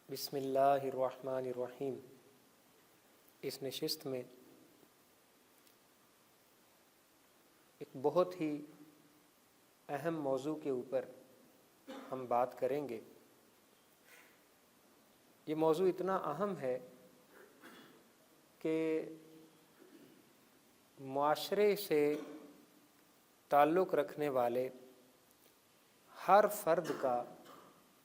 بسم اللہ الرحمن الرحیم۔ اس نشست میں ایک بہت ہی اہم موضوع کے اوپر ہم بات کریں گے۔ یہ موضوع اتنا اہم ہے کہ معاشرے سے تعلق رکھنے والے ہر فرد کا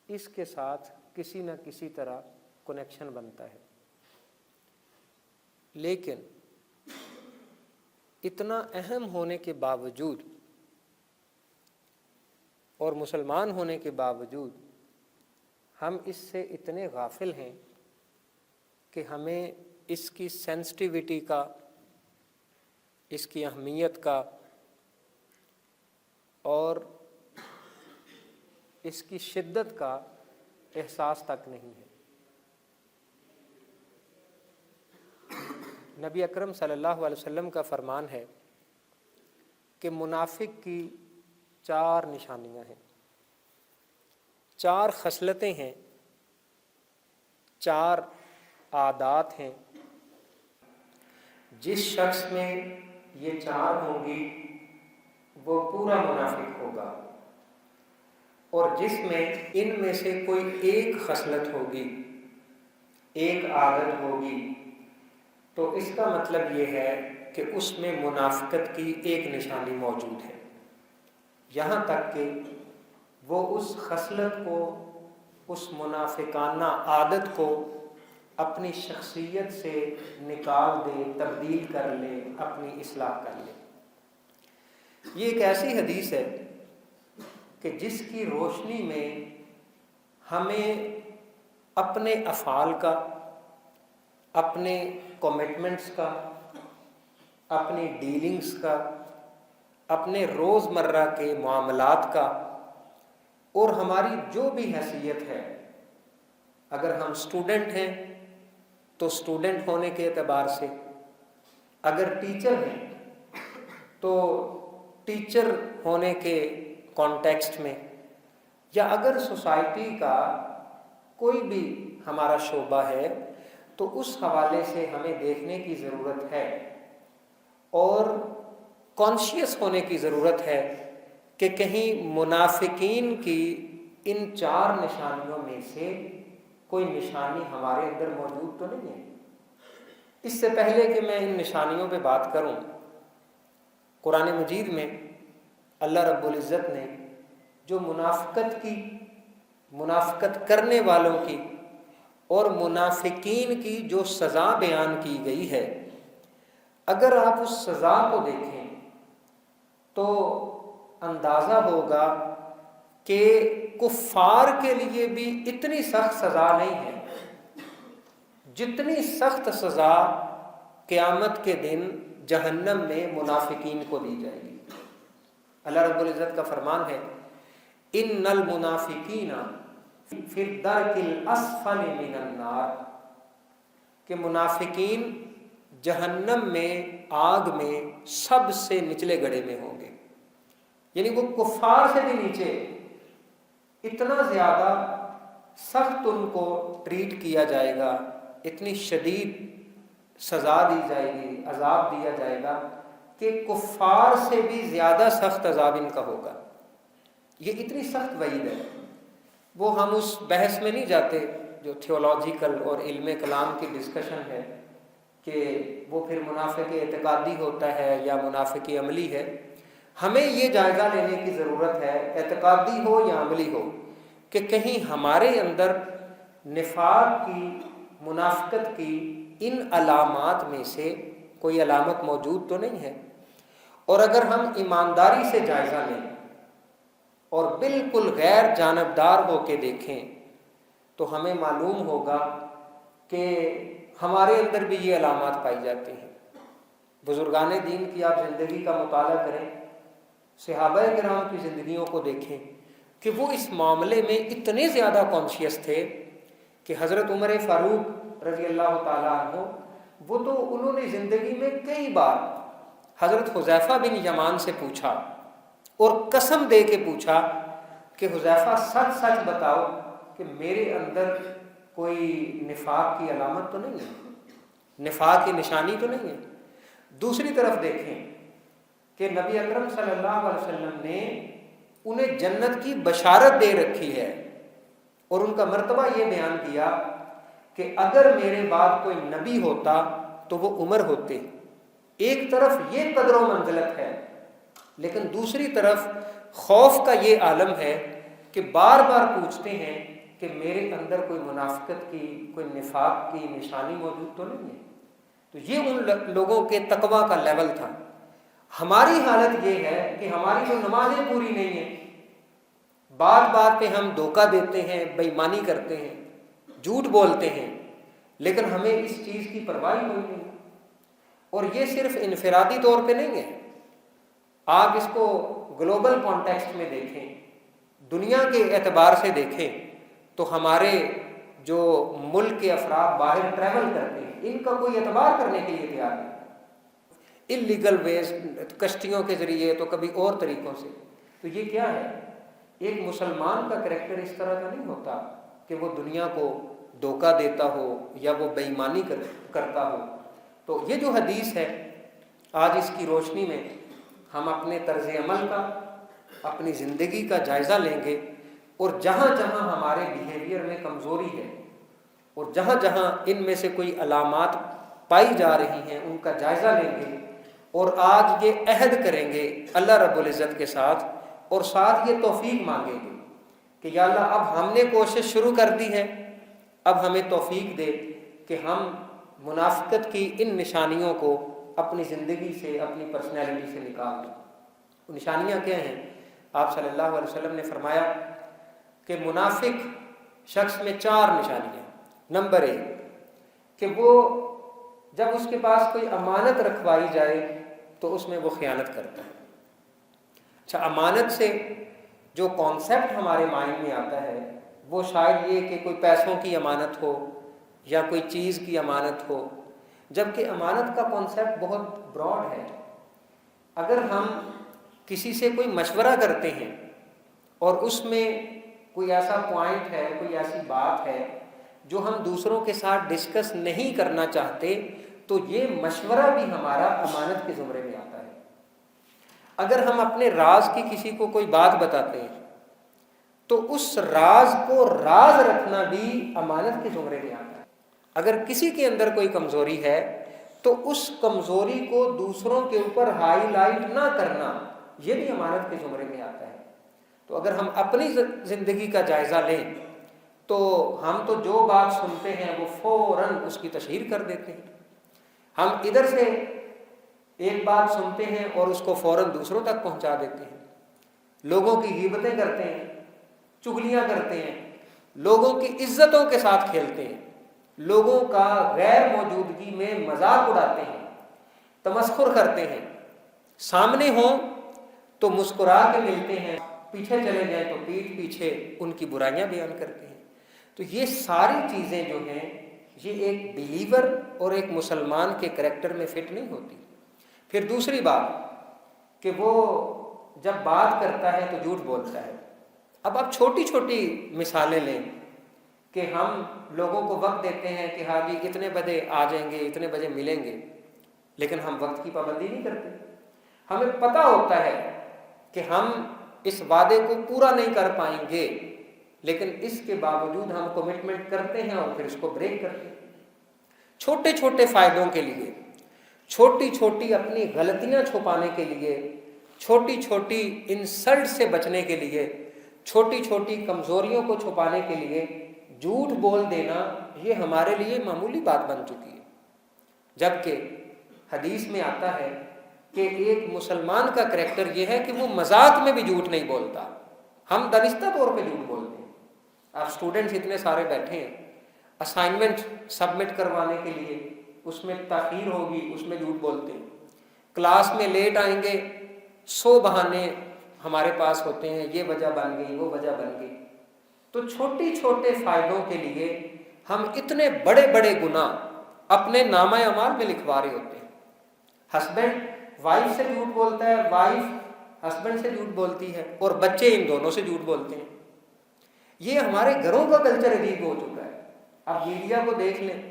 اس کے ساتھ کسی نہ کسی طرح کنیکشن بنتا ہے، لیکن اتنا اہم ہونے کے باوجود اور مسلمان ہونے کے باوجود ہم اس سے اتنے غافل ہیں کہ ہمیں اس کی سینسٹیوٹی کا، اس کی اہمیت کا اور اس کی شدت کا احساس تک نہیں ہے۔ نبی اکرم صلی اللہ علیہ وسلم کا فرمان ہے کہ منافق کی 4 نشانیاں ہیں، 4 خصلتیں ہیں، 4 عادات ہیں۔ جس شخص میں یہ 4 ہوں گی وہ پورا منافق ہوگا، اور جس میں ان میں سے کوئی ایک خصلت ہوگی، ایک عادت ہوگی، تو اس کا مطلب یہ ہے کہ اس میں منافقت کی ایک نشانی موجود ہے، یہاں تک کہ وہ اس خصلت کو، اس منافقانہ عادت کو اپنی شخصیت سے نکال دے، تبدیل کر لے، اپنی اصلاح کر لے۔ یہ ایک ایسی حدیث ہے کہ جس کی روشنی میں ہمیں اپنے افعال کا، اپنے کمٹمنٹس کا، اپنی ڈیلنگز کا، اپنے روزمرہ کے معاملات کا، اور ہماری جو بھی حیثیت ہے، اگر ہم اسٹوڈنٹ ہیں تو اسٹوڈنٹ ہونے کے اعتبار سے، اگر ٹیچر ہیں تو ٹیچر ہونے کے کانٹیکسٹ میں، یا اگر سوسائٹی کا کوئی بھی ہمارا شعبہ ہے تو اس حوالے سے ہمیں دیکھنے کی ضرورت ہے اور کانشیس ہونے کی ضرورت ہے کہ کہیں منافقین کی ان 4 نشانیوں میں سے کوئی نشانی ہمارے اندر موجود تو نہیں ہے۔ اس سے پہلے کہ میں ان نشانیوں پہ بات کروں، قرآن مجید میں اللہ رب العزت نے جو منافقت کرنے والوں کی اور منافقین کی جو سزا بیان کی گئی ہے، اگر آپ اس سزا کو دیکھیں تو اندازہ ہوگا کہ کفار کے لیے بھی اتنی سخت سزا نہیں ہے جتنی سخت سزا قیامت کے دن جہنم میں منافقین کو دی جائے گی۔ اللہ رب العزت کا فرمان ہے، ان المنافقین فی الدرک الاسفل من النار، کہ منافقین جہنم میں، آگ میں سب سے نچلے گڑھے میں ہوں گے، یعنی وہ کفار سے بھی نیچے، اتنا زیادہ سخت ان کو ٹریٹ کیا جائے گا، اتنی شدید سزا دی جائے گی، عذاب دیا جائے گا کہ کفار سے بھی زیادہ سخت عذاب ان کا ہوگا۔ یہ اتنی سخت وعید ہے۔ وہ ہم اس بحث میں نہیں جاتے جو تھیولوجیکل اور علم کلام کی ڈسکشن ہے کہ وہ پھر منافق اعتقادی ہوتا ہے یا منافق عملی ہے۔ ہمیں یہ جائزہ لینے کی ضرورت ہے، اعتقادی ہو یا عملی ہو، کہ کہیں ہمارے اندر نفاق کی، منافقت کی ان علامات میں سے کوئی علامت موجود تو نہیں ہے۔ اور اگر ہم ایمانداری سے جائزہ لیں اور بالکل غیر جانبدار ہو کے دیکھیں تو ہمیں معلوم ہوگا کہ ہمارے اندر بھی یہ علامات پائی جاتی ہیں۔ بزرگان دین کی آپ زندگی کا مطالعہ کریں، صحابہ کرام کی زندگیوں کو دیکھیں کہ وہ اس معاملے میں اتنے زیادہ کانشیس تھے کہ حضرت عمر فاروق رضی اللہ تعالیٰ عنہ، وہ تو انہوں نے زندگی میں کئی بار حضرت حذیفہ بن یمان سے پوچھا اور قسم دے کے پوچھا کہ حذیفہ سچ سچ بتاؤ کہ میرے اندر کوئی نفاق کی علامت تو نہیں ہے، نفاق کی نشانی تو نہیں ہے۔ دوسری طرف دیکھیں کہ نبی اکرم صلی اللہ علیہ وسلم نے انہیں جنت کی بشارت دے رکھی ہے، اور ان کا مرتبہ یہ بیان کیا کہ اگر میرے بعد کوئی نبی ہوتا تو وہ عمر ہوتے۔ ایک طرف یہ قدر و منزلت ہے، لیکن دوسری طرف خوف کا یہ عالم ہے کہ بار بار پوچھتے ہیں کہ میرے اندر کوئی منافقت کی، کوئی نفاق کی نشانی موجود تو نہیں ہے۔ تو یہ ان لوگوں کے تقویٰ کا لیول تھا۔ ہماری حالت یہ ہے کہ ہماری تو نمازیں پوری نہیں ہیں، بات بات پہ ہم دھوکہ دیتے ہیں، بے ایمانی کرتے ہیں، جھوٹ بولتے ہیں، لیکن ہمیں اس چیز کی پرواہ کوئی نہیں۔ اور یہ صرف انفرادی طور پہ نہیں ہے، آپ اس کو گلوبل کانٹیکسٹ میں دیکھیں، دنیا کے اعتبار سے دیکھیں تو ہمارے جو ملک کے افراد باہر ٹریول کرتے ہیں، ان کا کوئی اعتبار کرنے کے لیے تیار نہیں، انلیگل ویز، کشتیوں کے ذریعے تو کبھی اور طریقوں سے۔ تو یہ کیا ہے؟ ایک مسلمان کا کریکٹر اس طرح کا نہیں ہوتا کہ وہ دنیا کو دھوکہ دیتا ہو یا وہ بے ایمانی کرتا ہو۔ تو یہ جو حدیث ہے، آج اس کی روشنی میں ہم اپنے طرز عمل کا، اپنی زندگی کا جائزہ لیں گے، اور جہاں جہاں ہمارے بیہیویئر میں کمزوری ہے اور جہاں جہاں ان میں سے کوئی علامات پائی جا رہی ہیں ان کا جائزہ لیں گے، اور آج یہ عہد کریں گے اللہ رب العزت کے ساتھ، اور ساتھ یہ توفیق مانگیں گے کہ یا اللہ اب ہم نے کوشش شروع کر دی ہے، اب ہمیں توفیق دے کہ ہم منافقت کی ان نشانیوں کو اپنی زندگی سے، اپنی پرسنالٹی سے نکال دیں۔ وہ نشانیاں کیا ہیں؟ آپ صلی اللہ علیہ وسلم نے فرمایا کہ منافق شخص میں 4 نشانیاں۔ نمبر 1 کہ وہ جب اس کے پاس کوئی امانت رکھوائی جائے تو اس میں وہ خیانت کرتا ہے۔ اچھا، امانت سے جو کانسیپٹ ہمارے مائنڈ میں آتا ہے وہ شاید یہ کہ کوئی پیسوں کی امانت ہو یا کوئی چیز کی امانت ہو، جبکہ امانت کا کانسیپٹ بہت براڈ ہے۔ اگر ہم کسی سے کوئی مشورہ کرتے ہیں اور اس میں کوئی ایسا پوائنٹ ہے، کوئی ایسی بات ہے جو ہم دوسروں کے ساتھ ڈسکس نہیں کرنا چاہتے، تو یہ مشورہ بھی ہمارا امانت کے زمرے میں آتا ہے۔ اگر ہم اپنے راز کی کسی کو کوئی بات بتاتے ہیں تو اس راز کو راز رکھنا بھی امانت کے زمرے میں آتا ہے۔ اگر کسی کے اندر کوئی کمزوری ہے تو اس کمزوری کو دوسروں کے اوپر ہائی لائٹ نہ کرنا، یہ بھی امانت کے زمرے میں آتا ہے۔ تو اگر ہم اپنی زندگی کا جائزہ لیں تو ہم تو جو بات سنتے ہیں وہ فوراً اس کی تشہیر کر دیتے ہیں۔ ہم ادھر سے ایک بات سنتے ہیں اور اس کو فوراً دوسروں تک پہنچا دیتے ہیں، لوگوں کی غیبتیں کرتے ہیں، چغلیاں کرتے ہیں، لوگوں کی عزتوں کے ساتھ کھیلتے ہیں، لوگوں کا غیر موجودگی میں مذاق اڑاتے ہیں، تمسخر کرتے ہیں، سامنے ہوں تو مسکرا کے ملتے ہیں، پیچھے چلے جائیں تو پیٹھ پیچھے ان کی برائیاں بیان کرتے ہیں۔ تو یہ ساری چیزیں جو ہیں یہ ایک بلیور اور ایک مسلمان کے کریکٹر میں فٹ نہیں ہوتی۔ پھر دوسری بات کہ وہ جب بات کرتا ہے تو جھوٹ بولتا ہے۔ اب آپ چھوٹی چھوٹی مثالیں لیں کہ ہم لوگوں کو وقت دیتے ہیں کہ ہاں جی اتنے بجے آ جائیں گے، اتنے بجے ملیں گے، لیکن ہم وقت کی پابندی نہیں کرتے۔ ہمیں پتہ ہوتا ہے کہ ہم اس وعدے کو پورا نہیں کر پائیں گے، لیکن اس کے باوجود ہم کمٹمنٹ کرتے ہیں اور پھر اس کو بریک کرتے ہیں۔ چھوٹے چھوٹے فائدوں کے لیے، چھوٹی چھوٹی اپنی غلطیاں چھپانے کے لیے، چھوٹی چھوٹی انسلٹ سے بچنے کے لیے، چھوٹی چھوٹی کمزوریوں کو چھپانے کے لیے جھوٹ بول دینا یہ ہمارے لیے معمولی بات بن چکی ہے۔ جبکہ حدیث میں آتا ہے کہ ایک مسلمان کا کریکٹر یہ ہے کہ وہ مذاق میں بھی جھوٹ نہیں بولتا۔ ہم دانستہ طور پہ جھوٹ بولتے ہیں۔ آپ اسٹوڈنٹس اتنے سارے بیٹھے ہیں، اسائنمنٹ سبمٹ کروانے کے لیے اس میں تاخیر ہوگی، اس میں جھوٹ بولتے ہیں۔ کلاس میں لیٹ آئیں گے، 100 بہانے ہمارے پاس ہوتے ہیں، یہ وجہ بن گئی، وہ وجہ بن گئی۔ تو چھوٹی چھوٹے فائدوں کے لیے ہم اتنے بڑے بڑے گناہ اپنے نامہ اعمال میں لکھوا رہے ہوتے ہیں۔ ہسبینڈ وائف سے جھوٹ بولتا ہے، وائف ہسبینڈ سے جھوٹ بولتی ہے، اور بچے ان دونوں سے جھوٹ بولتے ہیں۔ یہ ہمارے گھروں کا کلچر عجیب ہو چکا ہے۔ آپ میڈیا کو دیکھ لیں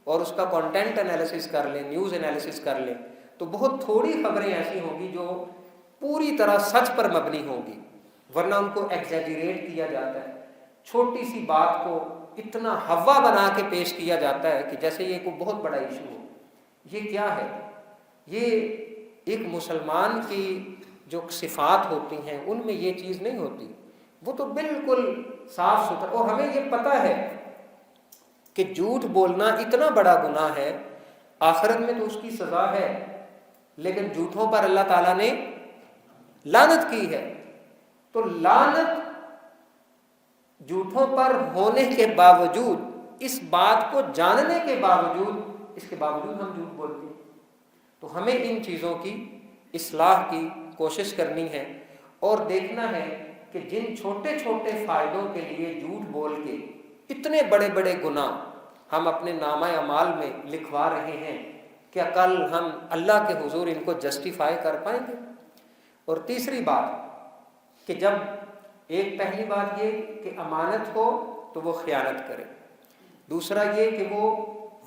اور اس کا کنٹینٹ انالیسس کر لیں، نیوز انالیسس کر لیں، تو بہت تھوڑی خبریں ایسی ہوں گی جو پوری طرح سچ پر مبنی ہوں گی، ورنہ ان کو ایگزیجریٹ کیا جاتا ہے، چھوٹی سی بات کو اتنا ہوا بنا کے پیش کیا جاتا ہے کہ جیسے یہ کوئی بہت بڑا ایشو ہو۔ یہ کیا ہے؟ یہ ایک مسلمان کی جو صفات ہوتی ہیں ان میں یہ چیز نہیں ہوتی، وہ تو بالکل صاف ستھرا، اور ہمیں یہ پتہ ہے کہ جھوٹ بولنا اتنا بڑا گناہ ہے، آخرت میں تو اس کی سزا ہے، لیکن جھوٹوں پر اللہ تعالیٰ نے لعنت کی ہے۔ تو لعنت جھوٹوں پر ہونے کے باوجود، اس بات کو جاننے کے باوجود، اس کے باوجود ہم جھوٹ بولتے ہیں۔ تو ہمیں ان چیزوں کی اصلاح کی کوشش کرنی ہے اور دیکھنا ہے کہ جن چھوٹے چھوٹے فائدوں کے لیے جھوٹ بول کے اتنے بڑے بڑے گناہ ہم اپنے نامہ اعمال میں لکھوا رہے ہیں، کیا کل ہم اللہ کے حضور ان کو جسٹیفائی کر پائیں گے؟ اور تیسری بات کہ جب ایک پہلی بات یہ کہ امانت ہو تو وہ خیانت کرے، دوسرا یہ کہ وہ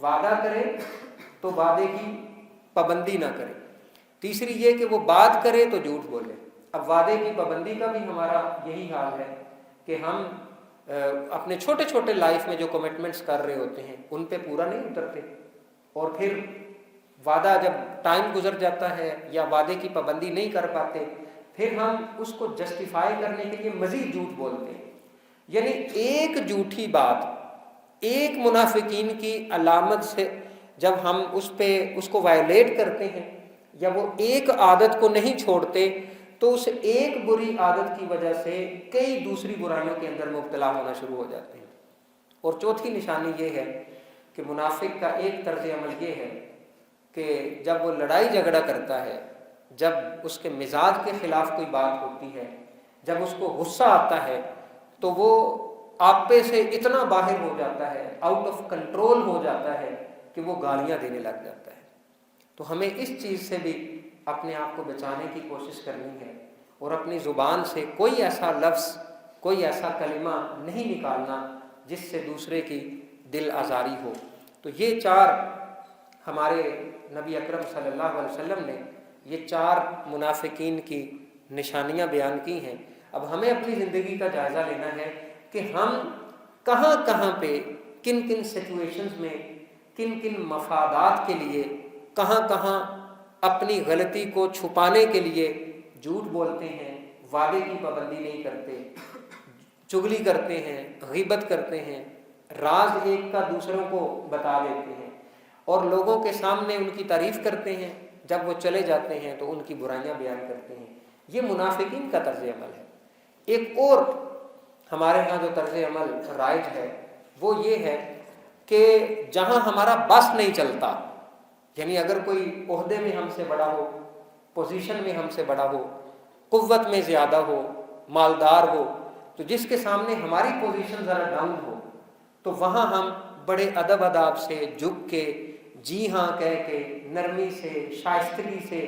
وعدہ کرے تو وعدے کی پابندی نہ کرے، تیسری یہ کہ وہ بات کرے تو جھوٹ بولے۔ اب وعدے کی پابندی کا بھی ہمارا یہی حال ہے کہ ہم اپنے چھوٹے چھوٹے لائف میں جو کمٹمنٹس کر رہے ہوتے ہیں ان پہ پورا نہیں اترتے، اور پھر وعدہ جب ٹائم گزر جاتا ہے یا وعدے کی پابندی نہیں کر پاتے، پھر ہم اس کو جسٹیفائی کرنے کے لیے مزید جھوٹ بولتے ہیں۔ یعنی ایک جھوٹی بات، ایک منافقین کی علامت سے جب ہم اس کو وائلیٹ کرتے ہیں یا وہ ایک عادت کو نہیں چھوڑتے، تو اس ایک بری عادت کی وجہ سے کئی دوسری برائیوں کے اندر مبتلا ہونا شروع ہو جاتے ہیں۔ اور چوتھی نشانی یہ ہے کہ منافق کا ایک طرز عمل یہ ہے کہ جب وہ لڑائی جھگڑا کرتا ہے، جب اس کے مزاج کے خلاف کوئی بات ہوتی ہے، جب اس کو غصہ آتا ہے، تو وہ آپے سے اتنا باہر ہو جاتا ہے، آؤٹ آف کنٹرول ہو جاتا ہے کہ وہ گالیاں دینے لگ جاتا ہے۔ تو ہمیں اس چیز سے بھی اپنے آپ کو بچانے کی کوشش کرنی ہے اور اپنی زبان سے کوئی ایسا لفظ، کوئی ایسا کلمہ نہیں نکالنا جس سے دوسرے کی دل آزاری ہو۔ تو یہ چار ہمارے نبی اکرم صلی اللہ علیہ وسلم نے یہ چار منافقین کی نشانیاں بیان کی ہیں۔ اب ہمیں اپنی زندگی کا جائزہ لینا ہے کہ ہم کہاں کہاں پہ، کن کن سچویشنز میں، کن کن مفادات کے لیے، کہاں کہاں اپنی غلطی کو چھپانے کے لیے جھوٹ بولتے ہیں، وعدے کی پابندی نہیں کرتے، چغلی کرتے ہیں، غیبت کرتے ہیں، راز ایک کا دوسروں کو بتا دیتے ہیں اور لوگوں کے سامنے ان کی تعریف کرتے ہیں، جب وہ چلے جاتے ہیں تو ان کی برائیاں بیان کرتے ہیں۔ یہ منافقین کا طرز عمل ہے۔ ایک اور ہمارے ہاں جو طرز عمل رائج ہے وہ یہ ہے کہ جہاں ہمارا بس نہیں چلتا، یعنی اگر کوئی عہدے میں ہم سے بڑا ہو، پوزیشن میں ہم سے بڑا ہو، قوت میں زیادہ ہو، مالدار ہو، تو جس کے سامنے ہماری پوزیشن ذرا ڈاؤن ہو تو وہاں ہم بڑے ادب آداب سے جھک کے، جی ہاں کہہ کے، نرمی سے، شائستگی سے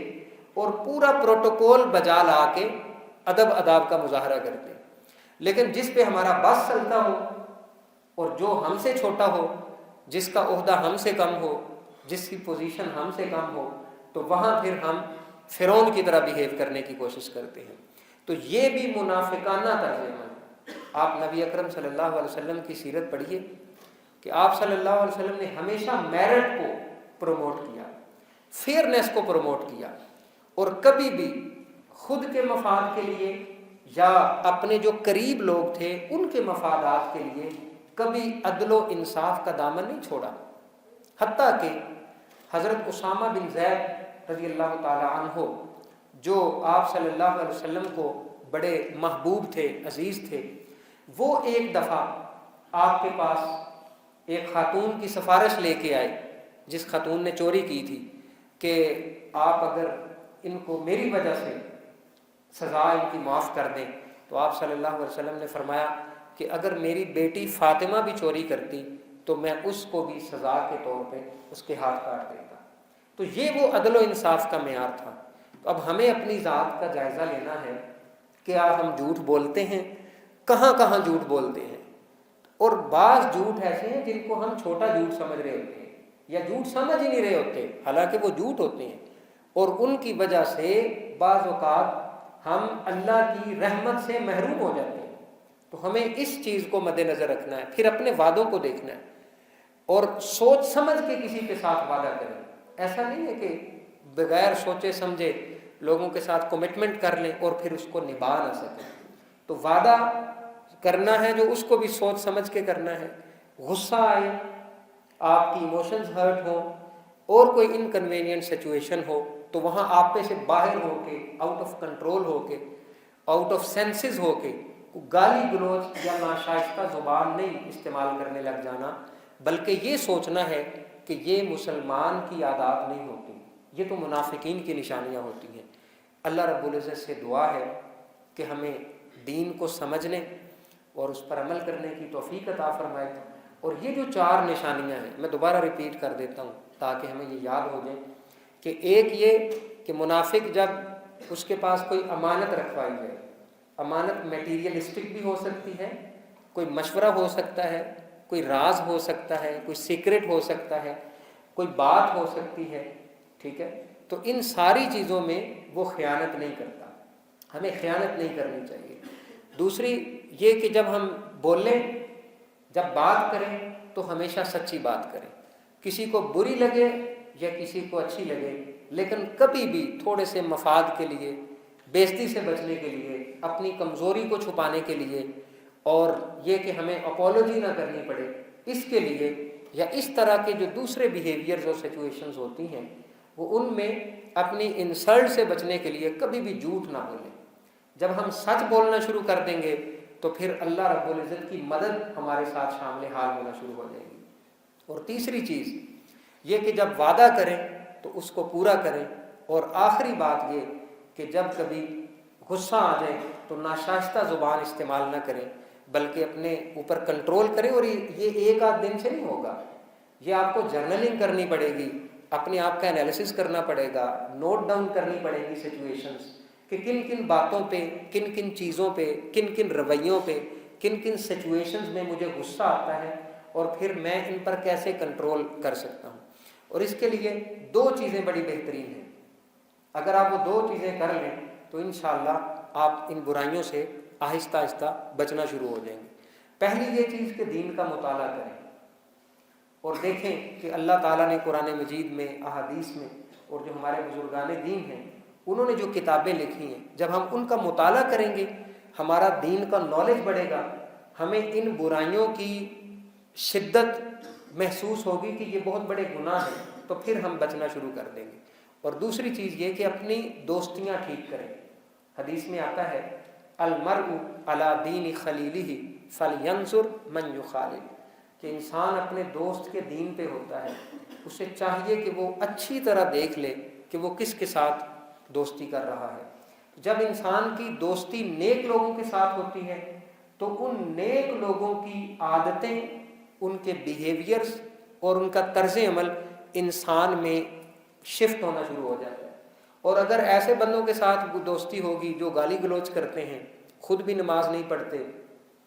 اور پورا پروٹوکول بجا لا کے ادب آداب کا مظاہرہ کرتے ہیں۔ لیکن جس پہ ہمارا بس چلتا ہو اور جو ہم سے چھوٹا ہو، جس کا عہدہ ہم سے کم ہو، جس کی پوزیشن ہم سے کم ہو، تو وہاں پھر ہم فرعون کی طرح بیہیو کرنے کی کوشش کرتے ہیں۔ تو یہ بھی منافقانہ طرز عمل ہے۔ آپ نبی اکرم صلی اللہ علیہ وسلم کی سیرت پڑھیے کہ آپ صلی اللہ علیہ وسلم نے ہمیشہ میرٹ کو پروموٹ کیا، فیئرنیس کو پروموٹ کیا، اور کبھی بھی خود کے مفاد کے لیے یا اپنے جو قریب لوگ تھے ان کے مفادات کے لیے کبھی عدل و انصاف کا دامن نہیں چھوڑا۔ حتیٰ کہ حضرت اسامہ بن زید رضی اللہ تعالی عنہ، جو آپ صلی اللہ علیہ وسلم کو بڑے محبوب تھے، عزیز تھے، وہ ایک دفعہ آپ کے پاس ایک خاتون کی سفارش لے کے آئے جس خاتون نے چوری کی تھی کہ آپ اگر ان کو میری وجہ سے سزا ان کی معاف کر دیں، تو آپ صلی اللہ علیہ وسلم نے فرمایا کہ اگر میری بیٹی فاطمہ بھی چوری کرتی تو میں اس کو بھی سزا کے طور پہ اس کے ہاتھ کاٹ دیتا۔ تو یہ وہ عدل و انصاف کا معیار تھا۔ تو اب ہمیں اپنی ذات کا جائزہ لینا ہے کہ ہم جھوٹ بولتے ہیں، کہاں کہاں جھوٹ بولتے ہیں۔ اور بعض جھوٹ ایسے ہیں جن کو ہم چھوٹا جھوٹ سمجھ رہے ہوتے ہیں یا جھوٹ سمجھ ہی نہیں رہے ہوتے، حالانکہ وہ جھوٹ ہوتے ہیں، اور ان کی وجہ سے بعض اوقات ہم اللہ کی رحمت سے محروم ہو جاتے ہیں۔ تو ہمیں اس چیز کو مد نظر رکھنا ہے، پھر اپنے وعدوں کو دیکھنا ہے اور سوچ سمجھ کے کسی کے ساتھ وعدہ کریں۔ ایسا نہیں ہے کہ بغیر سوچے سمجھے لوگوں کے ساتھ کمٹمنٹ کر لیں اور پھر اس کو نبھا نہ سکیں۔ تو وعدہ کرنا ہے جو اس کو بھی سوچ سمجھ کے کرنا ہے۔ غصہ آئے، آپ کی ایموشنز ہرٹ ہوں اور کوئی انکنوینئنٹ سچویشن ہو تو وہاں آپ پہ سے باہر ہو کے، آؤٹ آف کنٹرول ہو کے، آؤٹ آف سینسز ہو کے گالی گلوچ یا ناشائستہ زبان نہیں استعمال کرنے لگ جانا، بلکہ یہ سوچنا ہے کہ یہ مسلمان کی عادات نہیں ہوتی، یہ تو منافقین کی نشانیاں ہوتی ہیں۔ اللہ رب العزت سے دعا ہے کہ ہمیں دین کو سمجھنے اور اس پر عمل کرنے کی توفیق عطا فرمائے۔ اور یہ جو 4 نشانیاں ہیں میں دوبارہ ریپیٹ کر دیتا ہوں تاکہ ہمیں یہ یاد ہو جائے کہ ایک یہ کہ منافق جب اس کے پاس کوئی امانت رکھوائی جائے، امانت میٹیریلسٹک بھی ہو سکتی ہے، کوئی مشورہ ہو سکتا ہے، کوئی راز ہو سکتا ہے، کوئی سیکرٹ ہو سکتا ہے، کوئی بات ہو سکتی ہے، ٹھیک ہے، تو ان ساری چیزوں میں وہ خیانت نہیں کرتا، ہمیں خیانت نہیں کرنی چاہیے۔ دوسری یہ کہ جب ہم بولیں، جب بات کریں تو ہمیشہ سچی بات کریں، کسی کو بری لگے یا کسی کو اچھی لگے، لیکن کبھی بھی تھوڑے سے مفاد کے لیے، بےزتی سے بچنے کے لیے، اپنی کمزوری کو چھپانے کے لیے، اور یہ کہ ہمیں اپولوجی نہ کرنی پڑے اس کے لیے، یا اس طرح کے جو دوسرے بیہیویئرز اور سچویشنز ہوتی ہیں وہ ان میں اپنی انسلٹ سے بچنے کے لیے کبھی بھی جھوٹ نہ بولیں۔ جب ہم سچ بولنا شروع کر دیں گے تو پھر اللہ رب العزت کی مدد ہمارے ساتھ شامل حال ہونا شروع ہو جائے گی۔ اور تیسری چیز یہ کہ جب وعدہ کریں تو اس کو پورا کریں، اور آخری بات یہ کہ جب کبھی غصہ آ جائے تو ناشائستہ زبان استعمال نہ کریں، بلکہ اپنے اوپر کنٹرول کریں۔ اور یہ ایک آدھ دن سے نہیں ہوگا، یہ آپ کو جرنلنگ کرنی پڑے گی، اپنے آپ کا انالیسس کرنا پڑے گا، نوٹ ڈاؤن کرنی پڑے گی سچویشنز کہ کن کن باتوں پہ، کن کن چیزوں پہ، کن کن رویوں پہ، کن کن سچویشنز میں مجھے غصہ آتا ہے اور پھر میں ان پر کیسے کنٹرول کر سکتا ہوں۔ اور اس کے لیے 2 چیزیں بڑی بہترین ہیں، اگر آپ وہ 2 چیزیں کر لیں تو انشاءاللہ آپ ان برائیوں سے آہستہ آہستہ بچنا شروع ہو جائیں گے۔ پہلی یہ چیز کہ دین کا مطالعہ کریں اور دیکھیں کہ اللہ تعالیٰ نے قرآن مجید میں، احادیث میں، اور جو ہمارے بزرگان دین ہیں انہوں نے جو کتابیں لکھی ہیں، جب ہم ان کا مطالعہ کریں گے ہمارا دین کا نالج بڑھے گا، ہمیں ان برائیوں کی شدت محسوس ہوگی کہ یہ بہت بڑے گناہ ہیں، تو پھر ہم بچنا شروع کر دیں گے۔ اور دوسری چیز یہ کہ اپنی دوستیاں ٹھیک کریں۔ حدیث میں آتا ہے المرء علی دین خلیلہ فلینظر من یخالل، کہ انسان اپنے دوست کے دین پہ ہوتا ہے، اسے چاہیے کہ وہ اچھی طرح دیکھ لے کہ وہ کس کے ساتھ دوستی کر رہا ہے۔ جب انسان کی دوستی نیک لوگوں کے ساتھ ہوتی ہے تو ان نیک لوگوں کی عادتیں، ان کے بیہیویئرز اور ان کا طرز عمل انسان میں شفٹ ہونا شروع ہو جاتا ہے۔ اور اگر ایسے بندوں کے ساتھ دوستی ہوگی جو گالی گلوچ کرتے ہیں، خود بھی نماز نہیں پڑھتے،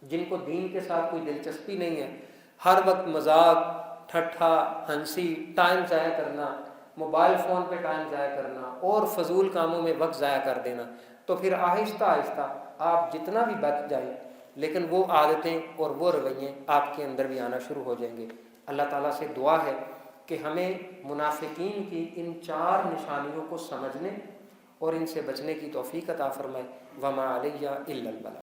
جن کو دین کے ساتھ کوئی دلچسپی نہیں ہے، ہر وقت مذاق، ٹھٹھا، ہنسی، ٹائم ضائع کرنا، موبائل فون پہ ٹائم ضائع کرنا اور فضول کاموں میں وقت ضائع کر دینا، تو پھر آہستہ آہستہ آپ جتنا بھی بچ جائیں لیکن وہ عادتیں اور وہ رویے آپ کے اندر بھی آنا شروع ہو جائیں گے۔ اللہ تعالیٰ سے دعا ہے کہ ہمیں منافقین کی ان 4 نشانیوں کو سمجھنے اور ان سے بچنے کی توفیق عطا فرمائے۔ وما علیہ الا البلاغ۔